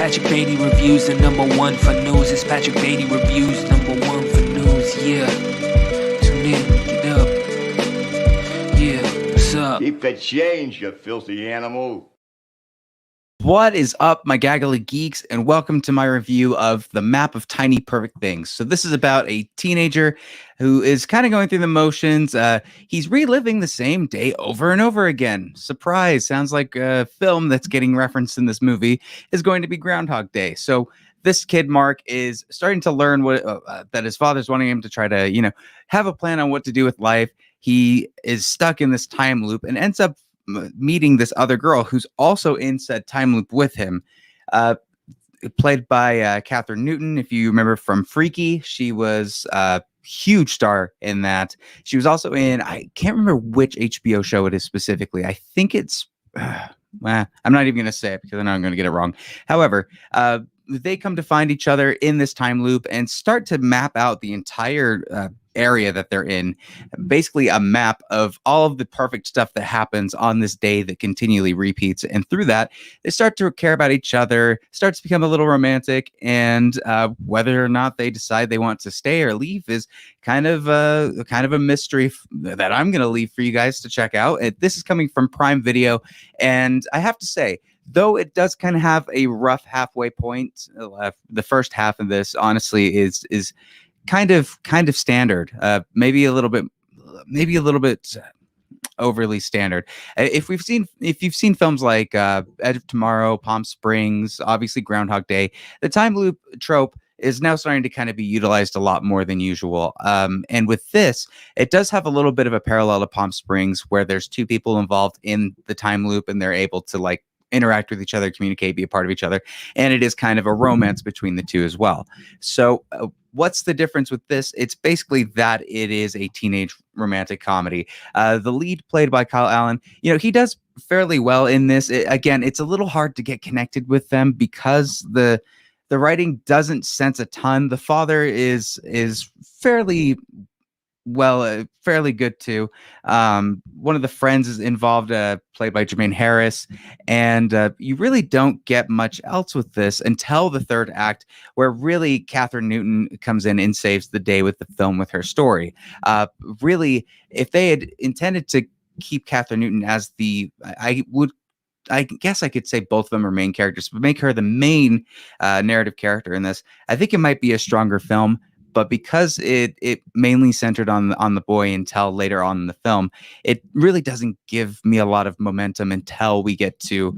Patrick Beatty reviews the #1 for news. It's Patrick Beatty reviews #1 for news. Yeah. Tune in, get up. Yeah, what's up? Keep the change, you filthy animal. What is up, my Gaggle of Geeks, and welcome to my review of The Map of Tiny Perfect Things. So this is about a teenager who is kind of going through the motions. He's reliving the same day over and over again. Surprise! Sounds like a film that's getting referenced in this movie is going to be Groundhog Day. So this kid, Mark, is starting to learn what that his father's wanting him to try to, have a plan on what to do with life. He is stuck in this time loop and ends up meeting this other girl who's also in said time loop with him, played by Catherine Newton. If you remember from Freaky, she was a huge star in that. She was also in, I can't remember which HBO show it is specifically. I think it's, I'm not even going to say it because I know I'm going to get it wrong. However, they come to find each other in this time loop and start to map out the entire area that they're in, basically a map of all of the perfect stuff that happens on this day that continually repeats. And through that, they start to care about each other, starts to become a little romantic, and whether or not they decide they want to stay or leave is kind of a mystery that I'm going to leave for you guys to check out. This is coming from Prime Video, and I have to say, though it does kind of have a rough halfway point, the first half of this honestly is kind of standard, maybe a little bit overly standard. If you've seen films like Edge of Tomorrow, Palm Springs, obviously Groundhog Day, the time loop trope is now starting to kind of be utilized a lot more than usual. And with this, it does have a little bit of a parallel to Palm Springs, where there's two people involved in the time loop and they're able to interact with each other, communicate, be a part of each other. And it is kind of a romance between the two as well. So what's the difference with this? It's basically that it is a teenage romantic comedy. The lead, played by Kyle Allen, he does fairly well in this. Again, it's a little hard to get connected with them because the writing doesn't sense a ton. The father is fairly good too. One of the friends is involved, played by Jermaine Harris, and you really don't get much else with this until the third act, where really Catherine Newton comes in and saves the day with the film with her story. Really, if they had intended to keep Catherine Newton as I guess I could say both of them are main characters, but make her the main narrative character in this, I think it might be a stronger film. But because it mainly centered on the boy until later on in the film, it really doesn't give me a lot of momentum until we get to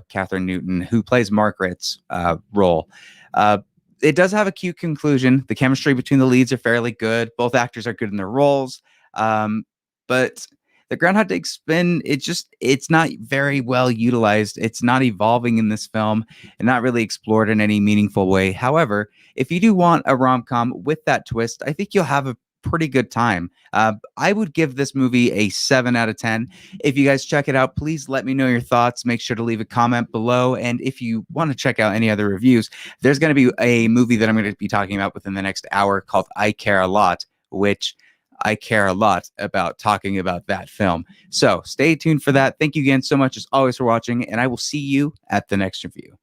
Catherine Newton, who plays Margaret's role. It does have a cute conclusion. The chemistry between the leads are fairly good. Both actors are good in their roles. But the Groundhog Day spin, it's not very well utilized. It's not evolving in this film and not really explored in any meaningful way. However, if you do want a rom-com with that twist, I think you'll have a pretty good time. I would give this movie a 7 out of 10. If you guys check it out, please let me know your thoughts. Make sure to leave a comment below. And if you want to check out any other reviews, there's going to be a movie that I'm going to be talking about within the next hour called I Care a Lot, which I care a lot about talking about that film. So stay tuned for that. Thank you again so much as always for watching, and I will see you at the next review.